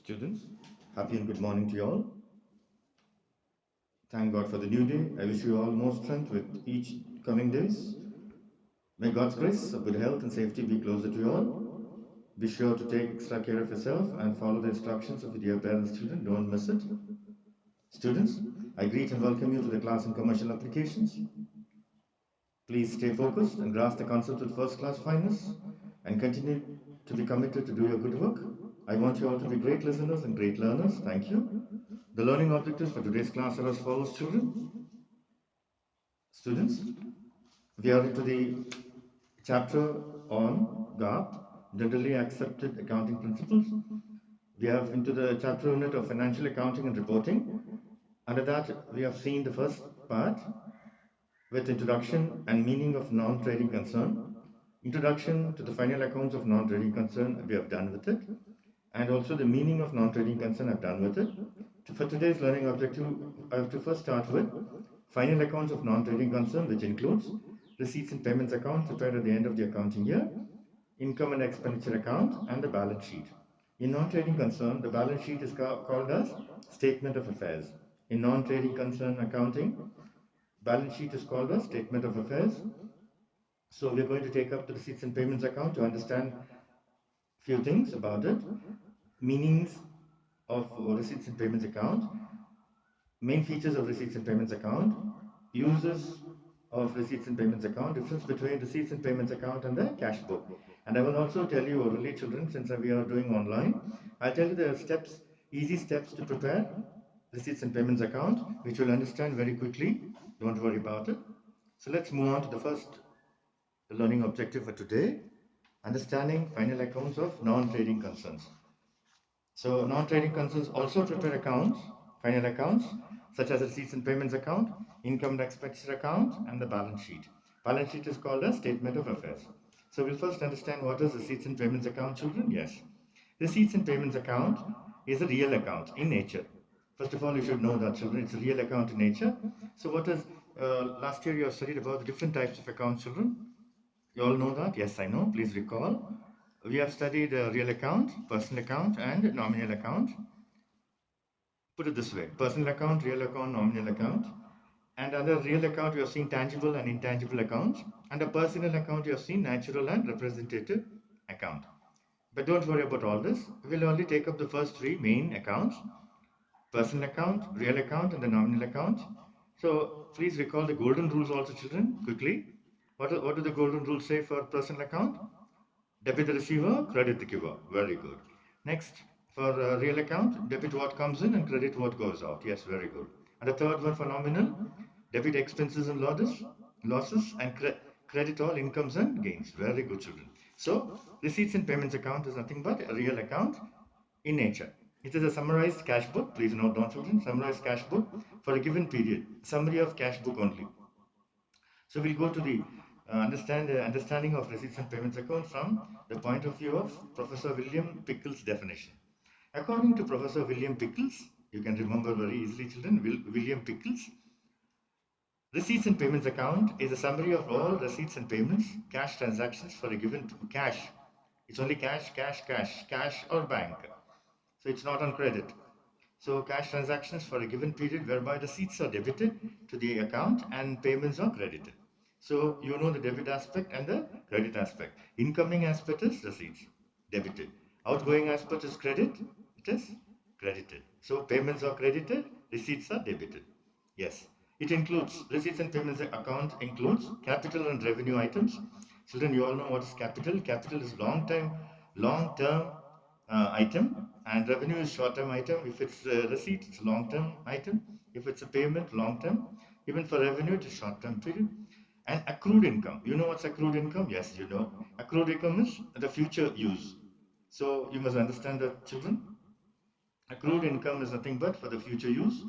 Students, happy and good morning to you all. Thank God for the new day. I wish you all more strength with each coming days. May God's grace of good health and safety be closer to you all. Be sure to take extra care of yourself and follow the instructions of your dear parents, children. Don't miss it. Students, I greet and welcome you to the class in commercial applications. Please stay focused and grasp the concept with first-class fineness and continue to be committed to do your good work. I want you all to be great listeners and great learners. Thank you. The learning objectives for today's class are as follows, children. Students, we are into the chapter on GAAP, Generally Accepted Accounting Principles. We have into the chapter unit of Financial Accounting and Reporting. Under that, we have seen the first part with introduction and meaning of non-trading concern. Introduction to the final accounts of non-trading concern, we have done with it. And also the meaning of non-trading concern, I've done with it. For today's learning objective, I have to first start with final accounts of non-trading concern, which includes receipts and payments account prepared at the end of the accounting year, income and expenditure account, and the balance sheet. In non-trading concern, the balance sheet is called as statement of affairs. In non-trading concern accounting, balance sheet is called as statement of affairs. So we're going to take up the receipts and payments account to understand a few things about it. Meanings of receipts and payments account, main features of receipts and payments account, uses of receipts and payments account, difference between receipts and payments account and the cash book. And I will also tell you orally, children, since we are doing online, I'll tell you the steps, easy steps to prepare receipts and payments account, which you'll understand very quickly. Don't worry about it. So let's move on to the first learning objective for today, understanding final accounts of non-trading concerns. So non-trading concerns also prepare accounts, final accounts, such as receipts and payments account, income and expenditure account, and the balance sheet. Balance sheet is called a statement of affairs. So we'll first understand what is receipts and payments account, children. Yes. Receipts and payments account is a real account in nature. First of all, you should know that, children, it's a real account in nature. So what is, last year you have studied about the different types of accounts, children. You all know that? Yes, I know. Please recall. We have studied real account, personal account, and nominal account. Put it this way, personal account, real account, nominal account. And under real account, you have seen tangible and intangible accounts. Under personal account, you have seen natural and representative account. But don't worry about all this. We'll only take up the first three main accounts, personal account, real account, and the nominal account. So please recall the golden rules also, children, quickly. What do the golden rules say for personal account? Debit the receiver, credit the giver. Very good. Next, for real account, debit what comes in and credit what goes out. Yes, very good. And the third one for nominal, debit expenses and losses and credit all incomes and gains. Very good, children. So, receipts and payments account is nothing but a real account in nature. It is a summarized cash book. Please note down, children. Summarized cash book for a given period. Summary of cash book only. So we'll go to the understanding of receipts and payments account from the point of view of Professor William Pickles' definition. According to Professor William Pickles, you can remember very easily, children, William Pickles, receipts and payments account is a summary of all receipts and payments, cash transactions for a given cash. It's only cash, cash or bank. So it's not on credit. So cash transactions for a given period whereby receipts are debited to the account and payments are credited. So you know the debit aspect and the credit aspect. Incoming aspect is receipts, debited. Outgoing aspect is credit, it is credited. So payments are credited, receipts are debited. Yes. It includes receipts and payments account includes capital and revenue items. Children, you all know what is capital. Capital is long-term item, and revenue is short-term item. If it's a receipt, it's a long-term item. If it's a payment, long-term. Even for revenue, it is short-term period. And accrued income. You know what's accrued income? Yes, you know. Accrued income is the future use. So you must understand that, children. Accrued income is nothing but for the future use,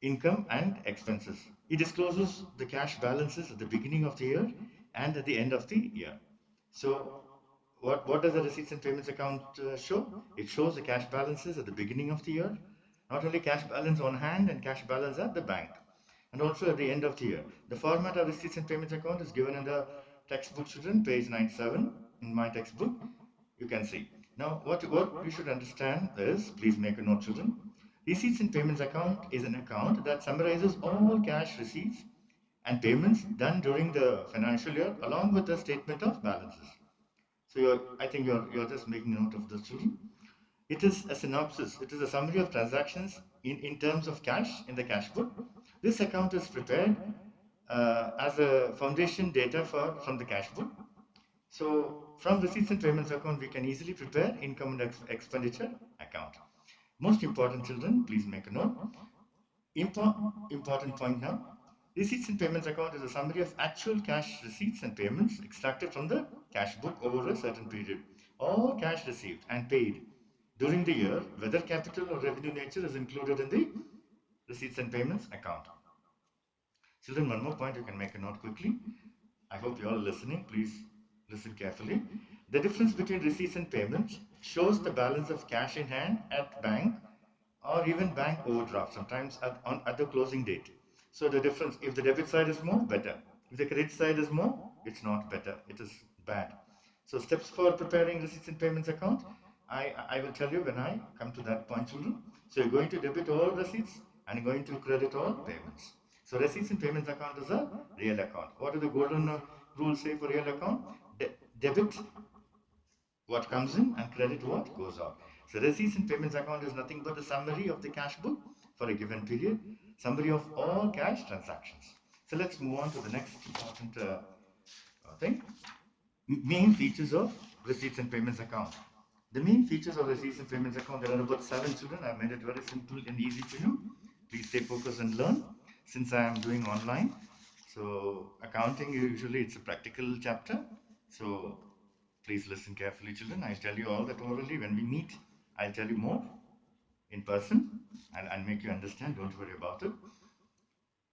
income and expenses. It discloses the cash balances at the beginning of the year and at the end of the year. So what does the receipts and payments account show? It shows the cash balances at the beginning of the year, not only cash balance on hand and cash balance at the bank, and also at the end of the year. The format of receipts and payments account is given in the textbook, children, page 97 in my textbook. You can see. Now, what you should understand is, please make a note, children. Receipts and payments account is an account that summarizes all cash receipts and payments done during the financial year, along with the statement of balances. So I think you're just making note of this, children. It is a synopsis. It is a summary of transactions in terms of cash in the cash book. This account is prepared as a foundation data from the cash book. So from receipts and payments account, we can easily prepare income and expenditure account. Most important, children, please make a note. Important point now. Receipts and payments account is a summary of actual cash receipts and payments extracted from the cash book over a certain period. All cash received and paid during the year, whether capital or revenue nature, is included in the receipts and payments account. Children, one more point you can make a note quickly. I hope you're all listening. Please listen carefully. The difference between receipts and payments shows the balance of cash in hand at bank or even bank overdraft, sometimes at the closing date. So the difference, if the debit side is more, better. If the credit side is more, it's not better. It is bad. So steps for preparing receipts and payments account, I will tell you when I come to that point, children. So you're going to debit all receipts and you're going to credit all payments. So receipts and payments account is a real account. What do the golden rules say for real account? Debit what comes in and credit what goes out. So receipts and payments account is nothing but a summary of the cash book for a given period, summary of all cash transactions. So let's move on to the next important thing. Main features of receipts and payments account. The main features of receipts and payments account, there are about 7, children. I've made it very simple and easy for you. Please stay focused and learn since I am doing online. So accounting, usually it's a practical chapter. So please listen carefully, children. I'll tell you all that orally. When we meet, I'll tell you more in person and I'll make you understand. Don't worry about it.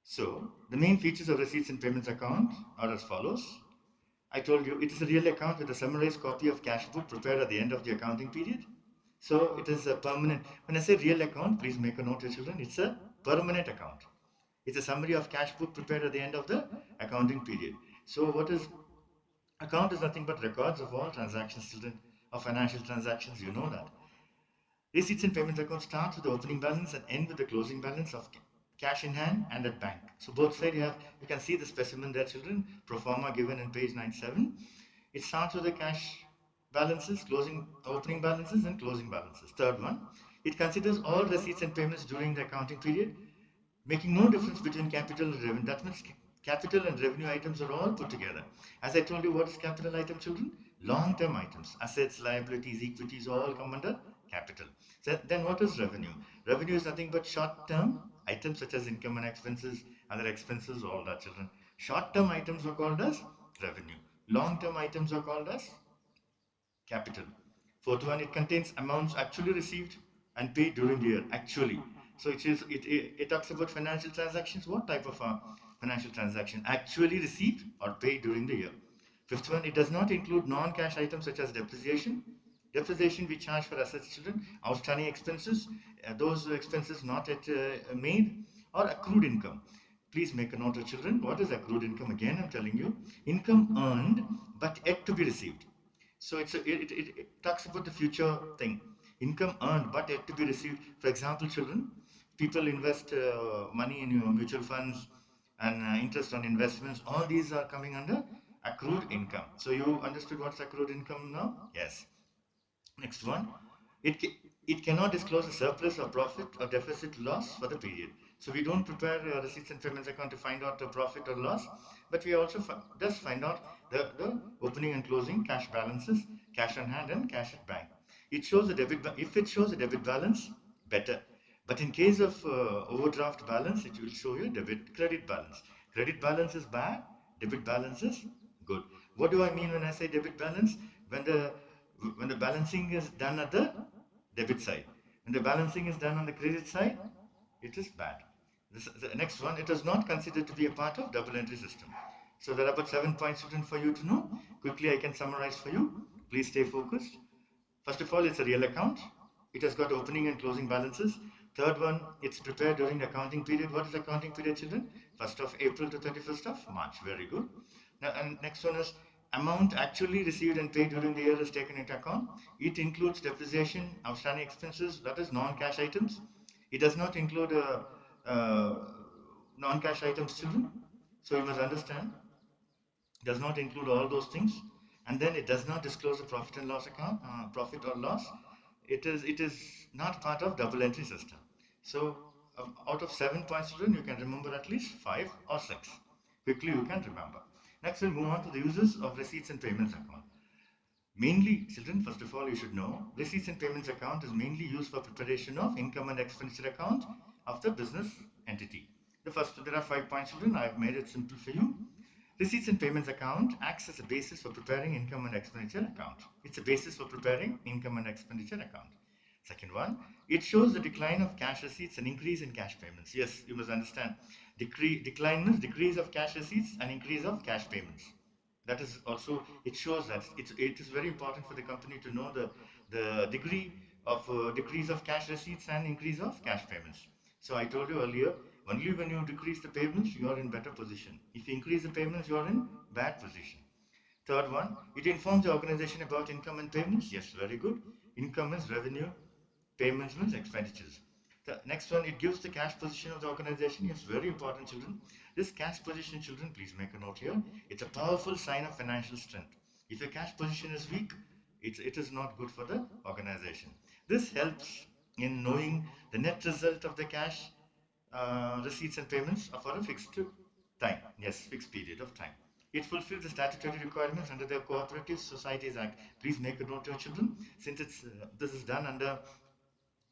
So the main features of receipts and payments account are as follows. I told you it is a real account with a summarized copy of cash book prepared at the end of the accounting period. So it is a permanent. When I say real account, please make a note, children. It's a permanent account. It's a summary of cash book prepared at the end of the accounting period. So what is account is nothing but records of all transactions, children, of financial transactions. You know that. Receipts and payments account starts with the opening balance and end with the closing balance of cash in hand and at bank. So both sides you can see the specimen there, children, pro forma given in page 97. It starts with the cash balances, opening balances and closing balances. Third one, it considers all receipts and payments during the accounting period, making no difference between capital and revenue. That means capital and revenue items are all put together. As I told you, what is capital item, children? Long-term items, assets, liabilities, equities, all come under capital. So then what is revenue? Revenue is nothing but short-term items such as income and expenses, other expenses, all that, children. Short-term items are called as revenue. Long-term items are called as capital. Fourth one, it contains amounts actually received and paid during the year. Actually, so it talks about financial transactions. What type of financial transaction actually received or paid during the year? Fifth one, it does not include non-cash items such as depreciation. Depreciation we charge for assets, children. Outstanding expenses, those expenses not yet made, or accrued income. Please make a note of, children. What is accrued income? Again, I'm telling you, income earned but yet to be received. So it talks about the future thing. Income earned but yet to be received. For example, children, people invest money in your mutual funds and interest on investments. All these are coming under accrued income. So you understood what's accrued income now? Yes. Next one, it it cannot disclose a surplus or profit or deficit loss for the period. So we don't prepare a receipts and payments account to find out the profit or loss, but we also does find out the opening and closing cash balances, cash on hand and cash at bank. It shows a debit. If it shows a debit balance, better. But in case of overdraft balance, it will show you debit credit balance. Credit balance is bad. Debit balance is good. What do I mean when I say debit balance? When the when the balancing is done at the debit side. When the balancing is done on the credit side, it is bad. The next one, it is not considered to be a part of double entry system. So there are about 7 points written for you to know. Quickly, I can summarize for you. Please stay focused. First of all, it's a real account. It has got opening and closing balances. Third one, it's prepared during the accounting period. What is accounting period, children? 1st of April to 31st of March. Very good. Now, and next one is amount actually received and paid during the year is taken into account. It includes depreciation, outstanding expenses, that is non-cash items. It does not include non-cash items, children. So you must understand, does not include all those things. And then it does not disclose a profit and loss account, profit or loss. It is not part of double entry system. So out of 7 points, children, you can remember at least 5 or 6. Quickly you can remember. Next we'll move on to the uses of receipts and payments account. Mainly, children, first of all, you should know receipts and payments account is mainly used for preparation of income and expenditure account of the business entity. There are 5 points, children. I have made it simple for you. Receipts and payments account acts as a basis for preparing income and expenditure account. It's a basis for preparing income and expenditure account. Second one, it shows the decline of cash receipts and increase in cash payments. Yes, you must understand. Decline means decrease of cash receipts and increase of cash payments. That is also, it shows that it is very important for the company to know the degree of decrease of cash receipts and increase of cash payments. So I told you earlier, only when you decrease the payments, you are in better position. If you increase the payments, you are in bad position. Third one, it informs the organization about income and payments. Yes, very good. Income is revenue, payments means expenditures. The next one, it gives the cash position of the organization. Yes, very important, children. This cash position, children, please make a note here. It's a powerful sign of financial strength. If your cash position is weak, it is not good for the organization. This helps in knowing the net result of the cash receipts and payments for a fixed time. Yes, fixed period of time. It fulfills the statutory requirements under the Cooperative Societies Act. Please make a note, your children. Since this is done under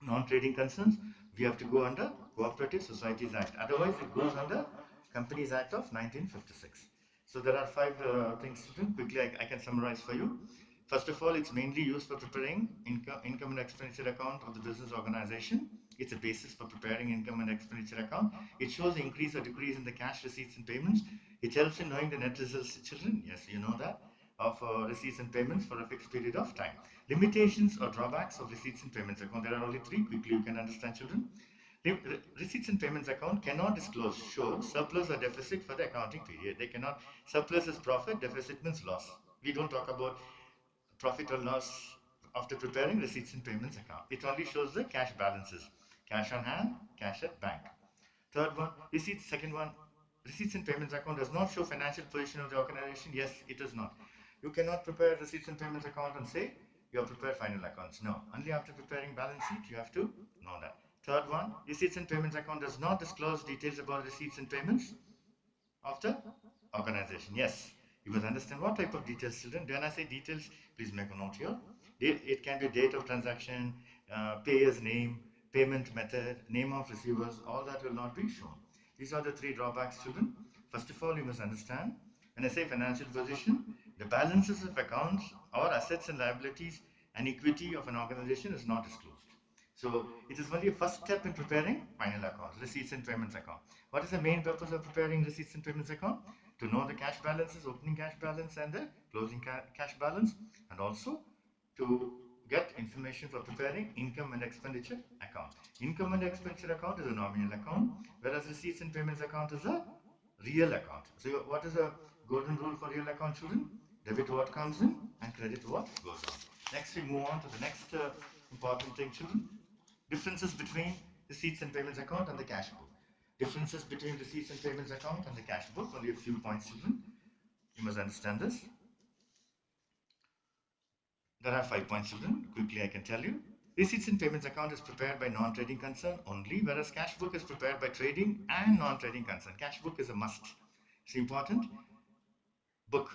non-trading concerns, we have to go under Cooperative Societies Act. Otherwise, it goes under Companies Act of 1956. So there are 5 things, children. Quickly, I can summarize for you. First of all, it's mainly used for preparing income and expenditure account of the business organization. It's a basis for preparing income and expenditure account. It shows the increase or decrease in the cash receipts and payments. It helps in knowing the net results, children. Yes, you know that, of receipts and payments for a fixed period of time. Limitations or drawbacks of receipts and payments account. There are only 3. Quickly, you can understand, children. Receipts and payments account cannot disclose, show surplus or deficit for the accounting period. They cannot. Surplus is profit, deficit means loss. We don't talk about profit or loss after preparing receipts and payments account. It only shows the cash balances, cash on hand, cash at bank. Third one, receipts. Second one, receipts and payments account does not show financial position of the organization. Yes, it is not. You cannot prepare receipts and payments account and say you have prepared final accounts. No, only after preparing balance sheet you have to know that. Third one, receipts and payments account does not disclose details about receipts and payments of the organization. Yes, you must understand what type of details, children. When I say details, please make a note here. It can be date of transaction, payer's name, payment method, name of receivers, all that will not be shown. These are the 3 drawbacks, children. First of all, you must understand, when I say financial position, the balances of accounts or assets and liabilities and equity of an organization is not disclosed. So it is only a first step in preparing final accounts, receipts and payments account. What is the main purpose of preparing receipts and payments account? To know the cash balances, opening cash balance and the closing cash balance, and also to get information for preparing income and expenditure account. Income and expenditure account is a nominal account, whereas receipts and payments account is a real account. So what is a golden rule for real account, children? Debit what comes in and credit what goes out. Next we move on to the next important thing, children. Differences between receipts and payments account and the cash book. Differences between receipts and payments account and the cash book. Only a few points, children. You must understand this. There are 5 points, children. Quickly, I can tell you. Receipts and payments account is prepared by non-trading concern only, whereas cash book is prepared by trading and non-trading concern. Cash book is a must. It's important book,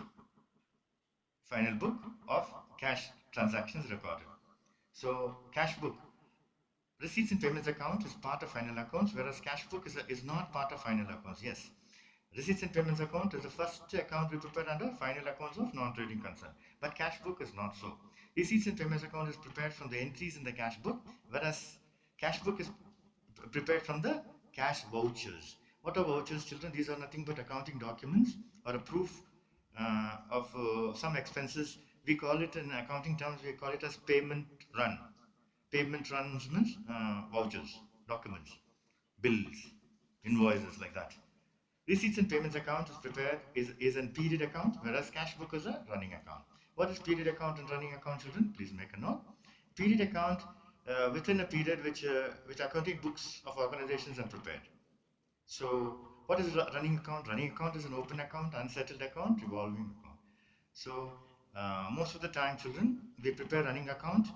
final book of cash transactions recorded. So cash book, receipts and payments account is part of final accounts, whereas cash book is not part of final accounts. Yes. Receipts and payments account is the first account we prepare under final accounts of non-trading concern, but cash book is not so. Receipts and payments account is prepared from the entries in the cash book, whereas cash book is prepared from the cash vouchers. What are vouchers, children? These are nothing but accounting documents or a proof of some expenses. We call it in accounting terms, we call it as payment run. Payment runs means vouchers, documents, bills, invoices like that. Receipts and payments account is prepared is a period account, whereas cash book is a running account. What is period account and running account, children? Please make a note. Period account within a period which accounting books of organizations are prepared. So what is running account? Running account is an open account, unsettled account, revolving account. So most of the time, children, we prepare running account.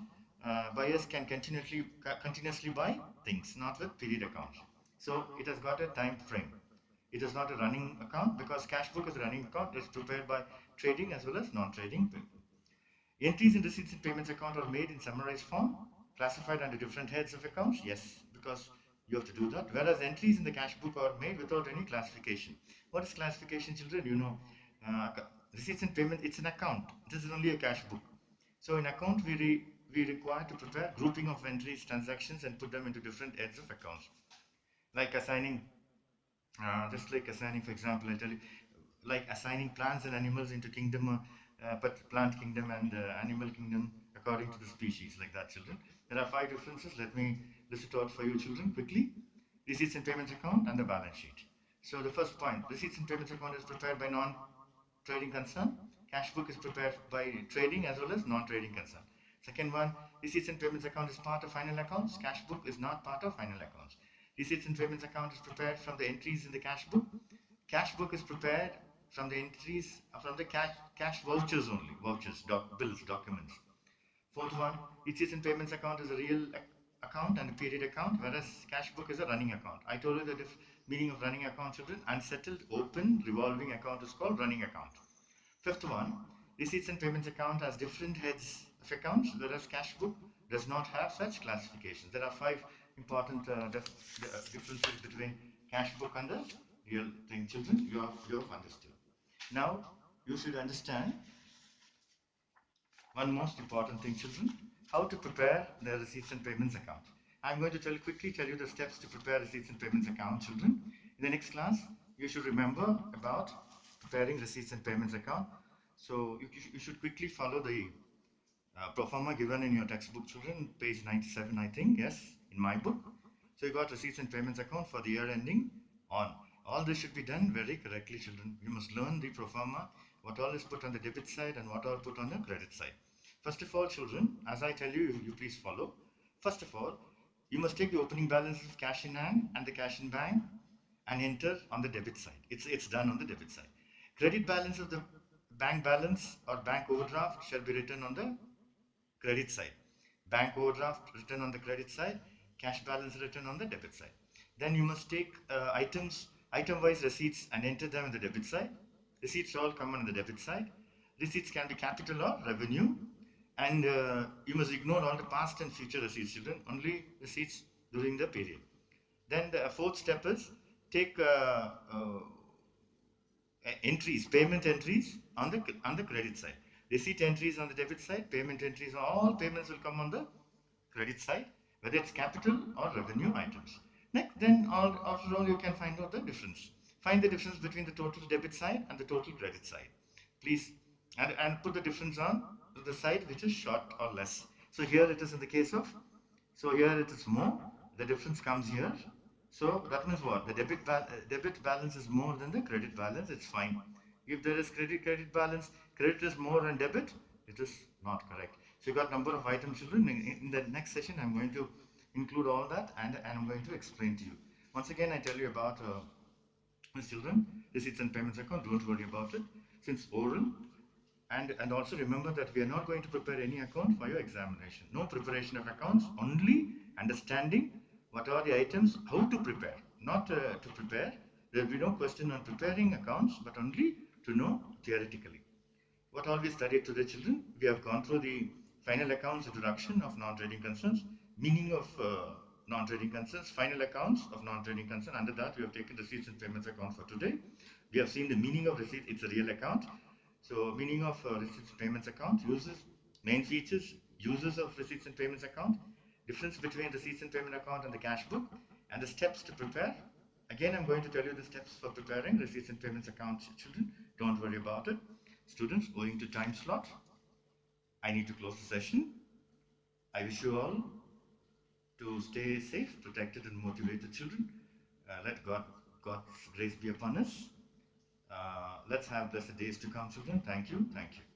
Buyers can continuously buy things, not with period accounts. So it has got a time frame. It is not a running account because cash book is a running account. It's prepared by trading as well as non-trading people. Entries in receipts and payments account are made in summarized form, classified under different heads of accounts. Yes, because you have to do that. Whereas entries in the cash book are made without any classification. What is classification, children? You know, uh, receipts and payments, it's an account. This is only a cash book. So in account, we require to prepare grouping of entries, transactions, and put them into different heads of accounts. Like assigning, just like assigning, for example, I tell you, like assigning plants and animals into kingdom, but plant kingdom and animal kingdom according to the species, like that, children. There are five differences. Let me list it out for you, children, quickly. Receipts and payments account and the balance sheet. So the first point, receipts and payments account is prepared by non-trading concern. Cash book is prepared by trading as well as non-trading concern. Second one, receipts and payments account is part of final accounts. Cash book is not part of final accounts. Receipts and payments account is prepared from the entries in the cash book. Cash book is prepared from the entries from the cash vouchers only, vouchers, bills, documents. Fourth one, receipts and payments account is a real account and a period account, whereas cash book is a running account. I told you the meaning of running account, children. Unsettled, open, revolving account is called running account. Fifth one, receipts and payments account has different heads of accounts, whereas cash book does not have such classifications. There are five important differences between cash book and the real thing, children. You have understood. Now you should understand one most important thing, children, how to prepare the receipts and payments account. I'm going to quickly tell you the steps to prepare receipts and payments account, children. In the next class, you should remember about preparing receipts and payments account. So you should quickly follow the pro forma given in your textbook, children, page 97, I think, yes, in my book. So you got receipts and payments account for the year ending on. All this should be done very correctly, children. You must learn the pro forma, what all is put on the debit side and what all put on the credit side. First of all, children, as I tell you, you please follow. First of all, you must take the opening balance of cash in hand and the cash in bank and enter on the debit side. It's done on the debit side. Credit balance of the bank balance or bank overdraft shall be written on the credit side. Bank overdraft written on the credit side, cash balance written on the debit side. Then you must take item-wise receipts and enter them on the debit side. Receipts all come on the debit side. Receipts can be capital or revenue, and you must ignore all the past and future receipts, children. Only receipts during the period. Then the fourth step is take entries, payment entries on the credit side. Receipt entries on the debit side, payment entries, all payments will come on the credit side, whether it's capital or revenue items. Next, then after all, you can find out the difference. Find the difference between the total debit side and the total credit side. Please, and put the difference on the side which is short or less. So here it is in the case of, so here it is more, the difference comes here. So that means what? The debit balance is more than the credit balance, it's fine. If there is credit balance, credit is more than debit, it is not correct. So you got number of items, children. In the next session, I'm going to include all that and I'm going to explain to you. Once again, I tell you about children, receipts and payments account, don't worry about it. Since oral, and also remember that we are not going to prepare any account for your examination. No preparation of accounts, only understanding what are the items, how to prepare, not to prepare. There will be no question on preparing accounts, but only to know theoretically. What all we studied to the children, we have gone through the final accounts introduction of non-trading concerns, meaning of non-trading concerns, final accounts of non-trading concern. Under that, we have taken receipts and payments account for today. We have seen the meaning of receipt, it's a real account. So meaning of receipts and payments account, uses, main features, uses of receipts and payments account, difference between receipts and payment account and the cash book, and the steps to prepare. Again, I'm going to tell you the steps for preparing receipts and payments account, children. Don't worry about it. Students, owing to time slot, I need to close the session. I wish you all to stay safe, protected, and motivated, children. Let God God's grace be upon us. Let's have blessed days to come, children. Thank you. Thank you.